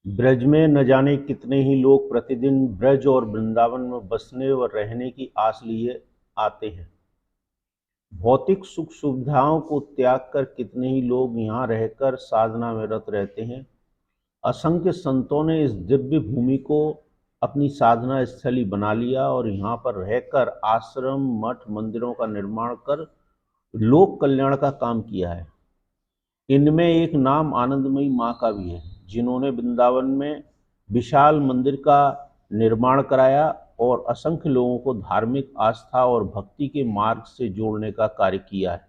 ब्रज में न जाने कितने ही लोग प्रतिदिन ब्रज और वृंदावन में बसने व रहने की आस लिए आते हैं। भौतिक सुख सुविधाओं को त्याग कर कितने ही लोग यहाँ रहकर साधना में रत रहते हैं। असंख्य संतों ने इस दिव्य भूमि को अपनी साधना स्थली बना लिया और यहाँ पर रहकर आश्रम, मठ, मंदिरों का निर्माण कर लोक कल्याण का काम किया है। इनमें एक नाम आनंदमयी माँ का भी है, जिन्होंने वृंदावन में विशाल मंदिर का निर्माण कराया और असंख्य लोगों को धार्मिक आस्था और भक्ति के मार्ग से जोड़ने का कार्य किया है।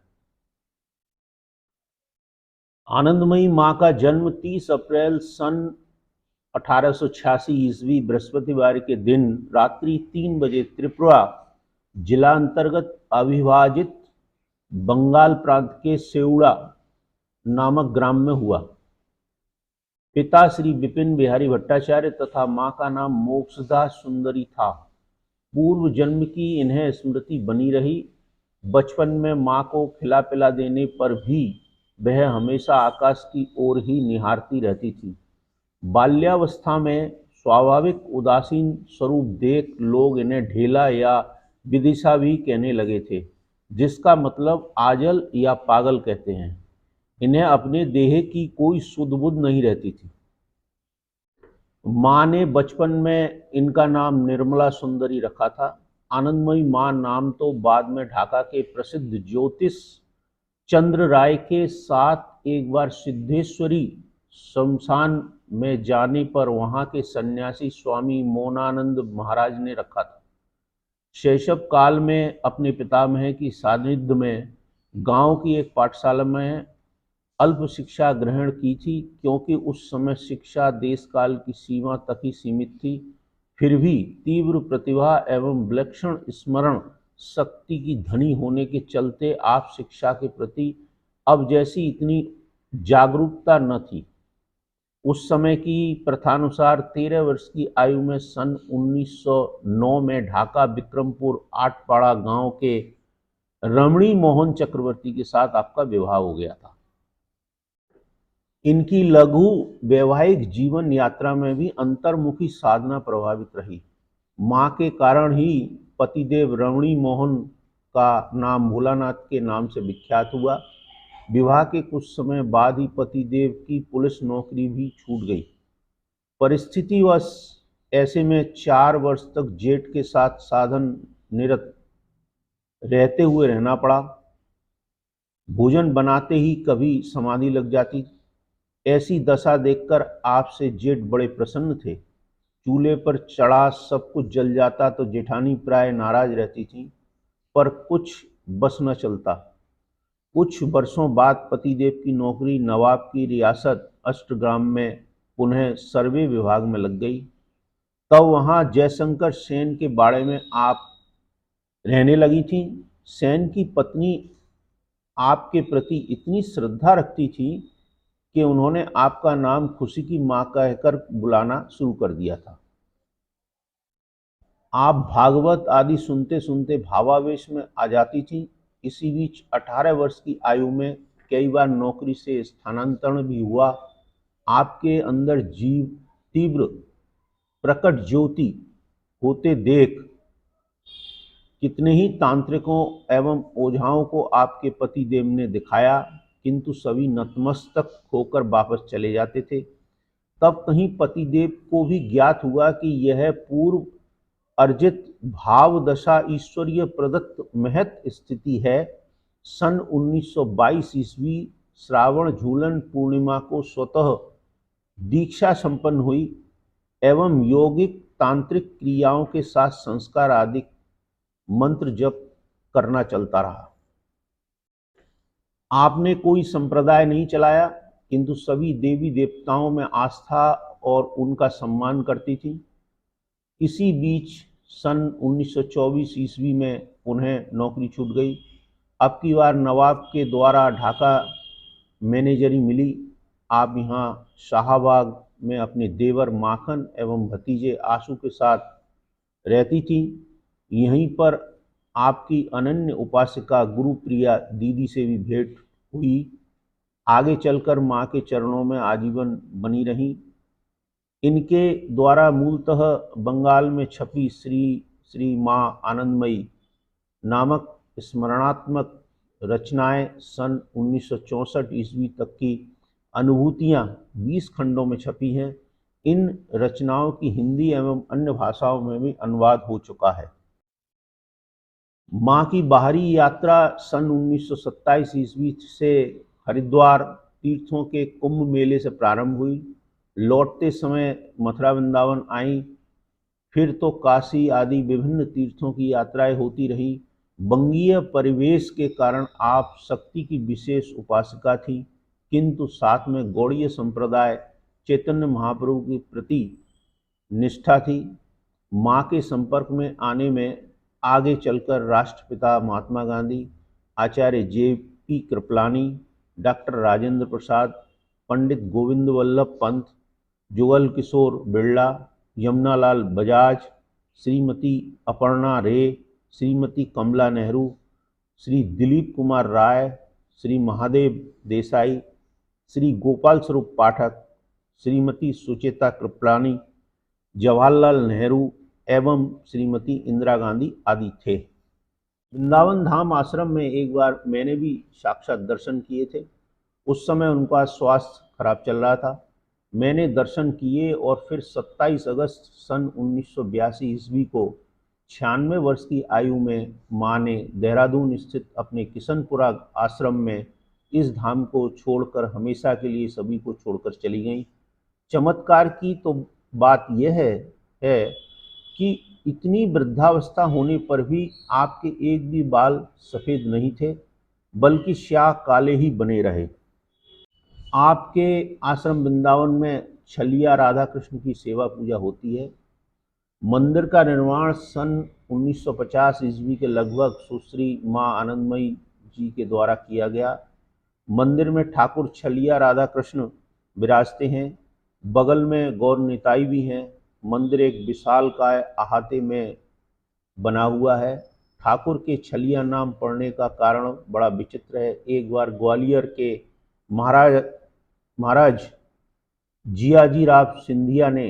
आनंदमयी माँ का जन्म 30 अप्रैल सन 1886 ईस्वी बृहस्पतिवार के दिन रात्रि 3 बजे त्रिपुरा जिला अंतर्गत अविभाजित बंगाल प्रांत के सेउड़ा नामक ग्राम में हुआ। पिता श्री विपिन बिहारी भट्टाचार्य तथा मां का नाम मोक्षदा सुंदरी था। पूर्व जन्म की इन्हें स्मृति बनी रही। बचपन में मां को खिला पिला देने पर भी वह हमेशा आकाश की ओर ही निहारती रहती थी। बाल्यावस्था में स्वाभाविक उदासीन स्वरूप देख लोग इन्हें ढेला या विदिशा भी कहने लगे थे, जिसका मतलब आजल या पागल कहते हैं। इन्हें अपने देह की कोई सुध बुध नहीं रहती थी। माँ ने बचपन में इनका नाम निर्मला सुंदरी रखा था। आनंदमयी माँ नाम तो बाद में ढाका के प्रसिद्ध ज्योतिष चंद्र राय के साथ एक बार सिद्धेश्वरी शमशान में जाने पर वहां के सन्यासी स्वामी मौनानंद महाराज ने रखा था। शैशव काल में अपने पितामह की सानिध्य में गांव की एक पाठशाला में अल्प शिक्षा ग्रहण की थी, क्योंकि उस समय शिक्षा देश काल की सीमा तक ही सीमित थी। फिर भी तीव्र प्रतिभा एवं विलक्षण स्मरण शक्ति की धनी होने के चलते आप शिक्षा के प्रति अब जैसी इतनी जागरूकता न थी। उस समय की प्रथानुसार 13 वर्ष की आयु में सन 1909 में ढाका विक्रमपुर आठपाड़ा गांव के रमणी मोहन चक्रवर्ती के साथ आपका विवाह हो गया था। इनकी लघु वैवाहिक जीवन यात्रा में भी अंतर्मुखी साधना प्रभावित रही। मां के कारण ही पतिदेव रमणी मोहन का नाम भोलानाथ के नाम से विख्यात हुआ। विवाह के कुछ समय बाद ही पतिदेव की पुलिस नौकरी भी छूट गई। परिस्थितिवश ऐसे में 4 वर्ष तक जेठ के साथ साधन निरत रहते हुए रहना पड़ा। भोजन बनाते ही कभी समाधि लग जाती। ऐसी दशा देखकर आपसे जेठ बड़े प्रसन्न थे। चूल्हे पर चढ़ा सब कुछ जल जाता तो जेठानी प्राय नाराज रहती थी, पर कुछ बस न चलता। कुछ वर्षों बाद पतिदेव की नौकरी नवाब की रियासत अष्टग्राम में पुनः सर्वे विभाग में लग गई। तब वहां जयशंकर सेन के बाड़े में आप रहने लगी थी। सेन की पत्नी आपके प्रति इतनी श्रद्धा रखती थी कि उन्होंने आपका नाम खुशी की मां कहकर बुलाना शुरू कर दिया था। आप भागवत आदि सुनते सुनते भावावेश में आ जाती थी। इसी बीच 18 वर्ष की आयु में कई बार नौकरी से स्थानांतरण भी हुआ। आपके अंदर जीव तीव्र प्रकट ज्योति होते देख कितने ही तांत्रिकों एवं ओझाओं को आपके पति देव ने दिखाया, किंतु सभी नतमस्तक होकर वापस चले जाते थे। तब कहीं पतिदेव को भी ज्ञात हुआ कि यह पूर्व अर्जित भाव दशा ईश्वरीय प्रदत्त महत स्थिति है। सन 1922 ईस्वी श्रावण झूलन पूर्णिमा को स्वतः दीक्षा संपन्न हुई एवं यौगिक तांत्रिक क्रियाओं के साथ संस्कार आदि मंत्र जप करना चलता रहा। आपने कोई संप्रदाय नहीं चलाया, किंतु सभी देवी देवताओं में आस्था और उनका सम्मान करती थी। इसी बीच सन 1924 ईस्वी में उन्हें नौकरी छूट गई। अब की बार नवाब के द्वारा ढाका मैनेजरी मिली। आप यहाँ शाहबाग में अपने देवर माखन एवं भतीजे आशु के साथ रहती थी। यहीं पर आपकी अनन्य उपासिका गुरुप्रिया दीदी से भी भेंट हुई। आगे चलकर माँ के चरणों में आजीवन बनी रहीं। इनके द्वारा मूलतः बंगाल में छपी श्री श्री माँ आनंदमयी नामक स्मरणात्मक रचनाएं सन 1964 ईस्वी तक की अनुभूतियां 20 खंडों में छपी हैं। इन रचनाओं की हिंदी एवं अन्य भाषाओं में भी अनुवाद हो चुका है। माँ की बाहरी यात्रा सन 1927 ईस्वी से हरिद्वार तीर्थों के कुंभ मेले से प्रारंभ हुई। लौटते समय मथुरा वृंदावन आई, फिर तो काशी आदि विभिन्न तीर्थों की यात्राएं होती रही। बंगीय परिवेश के कारण आप शक्ति की विशेष उपासका थी, किंतु साथ में गौड़ीय संप्रदाय चैतन्य महाप्रभु के प्रति निष्ठा थी। माँ के संपर्क में आने में आगे चलकर राष्ट्रपिता महात्मा गांधी, आचार्य J.P. कृपलानी, डॉक्टर राजेंद्र प्रसाद, पंडित गोविंद वल्लभ पंत, जुगल किशोर बिड़ला, यमुनालाल बजाज, श्रीमती अपर्णा रे, श्रीमती कमला नेहरू, श्री दिलीप कुमार राय, श्री महादेव देसाई, श्री गोपाल स्वरूप पाठक, श्रीमती सुचेता कृपलानी, जवाहरलाल नेहरू एवं श्रीमती इंदिरा गांधी आदि थे। वृंदावन धाम आश्रम में एक बार मैंने भी साक्षात दर्शन किए थे। उस समय उनका स्वास्थ्य खराब चल रहा था। मैंने दर्शन किए और फिर 27 अगस्त सन 1982 ईस्वी को 96 वर्ष की आयु में माँ ने देहरादून स्थित अपने किशनपुरा आश्रम में इस धाम को छोड़कर हमेशा के लिए सभी को छोड़कर चली गईं। चमत्कार की तो बात यह है कि इतनी वृद्धावस्था होने पर भी आपके एक भी बाल सफ़ेद नहीं थे, बल्कि स्याह काले ही बने रहे। आपके आश्रम वृंदावन में छलिया राधा कृष्ण की सेवा पूजा होती है। मंदिर का निर्माण सन 1950 ईस्वी के लगभग सुश्री माँ आनंदमयी जी के द्वारा किया गया। मंदिर में ठाकुर छलिया राधा कृष्ण विराजते हैं। बगल में गौर निताई भी हैं। मंदिर एक विशालकाय अहाते में बना हुआ है। ठाकुर के छलिया नाम पड़ने का कारण बड़ा विचित्र है। एक बार ग्वालियर के महाराज जियाजीराव सिंधिया ने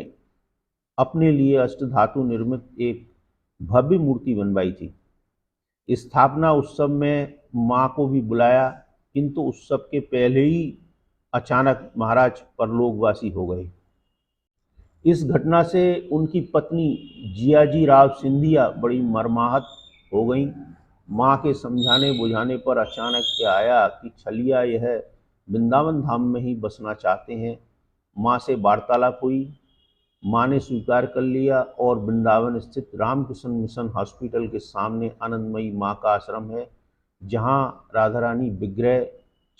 अपने लिए अष्टधातु निर्मित एक भव्य मूर्ति बनवाई थी। स्थापना उत्सव में माँ को भी बुलाया, किंतु उत्सव के पहले ही अचानक महाराज परलोकवासी हो गए। इस घटना से उनकी पत्नी जियाजी राव सिंधिया बड़ी मर्माहत हो गईं। माँ के समझाने बुझाने पर अचानक क्या आया कि छलिया यह वृंदावन धाम में ही बसना चाहते हैं। माँ से वार्तालाप हुई। माँ ने स्वीकार कर लिया और वृंदावन स्थित रामकृष्ण मिशन हॉस्पिटल के सामने आनंदमयी माँ का आश्रम है, जहाँ राधा रानी विग्रह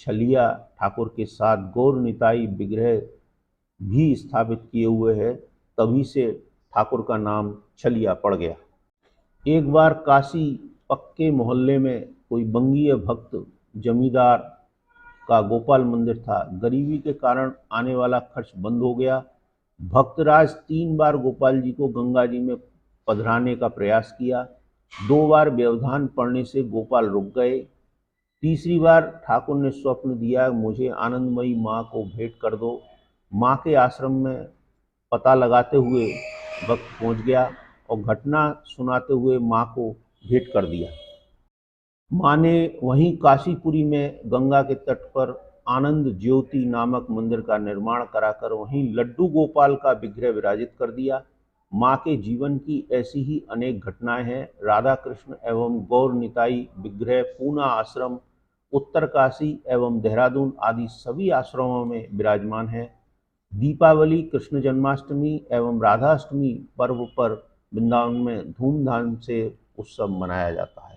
छलिया ठाकुर के साथ गौर निताई विग्रह भी स्थापित किए हुए है। तभी से ठाकुर का नाम छलिया पड़ गया। एक बार काशी पक्के मोहल्ले में कोई बंगीय भक्त जमींदार का गोपाल मंदिर था। गरीबी के कारण आने वाला खर्च बंद हो गया। भक्तराज 3 बार गोपाल जी को गंगा जी में पधराने का प्रयास किया। 2 बार व्यवधान पड़ने से गोपाल रुक गए। तीसरी बार ठाकुर ने स्वप्न दिया, मुझे आनंदमयी माँ को भेंट कर दो। माँ के आश्रम में पता लगाते हुए वक्त पहुँच गया और घटना सुनाते हुए माँ को भेंट कर दिया। माँ ने वहीं काशीपुरी में गंगा के तट पर आनंद ज्योति नामक मंदिर का निर्माण कराकर वहीं लड्डू गोपाल का विग्रह विराजित कर दिया। माँ के जीवन की ऐसी ही अनेक घटनाएं हैं। राधा कृष्ण एवं गौर निताई विग्रह पूना आश्रम, उत्तर काशी एवं देहरादून आदि सभी आश्रमों में विराजमान है। दीपावली, कृष्ण जन्माष्टमी एवं राधाष्टमी पर्व पर वृंदावन में धूमधाम से उत्सव मनाया जाता है।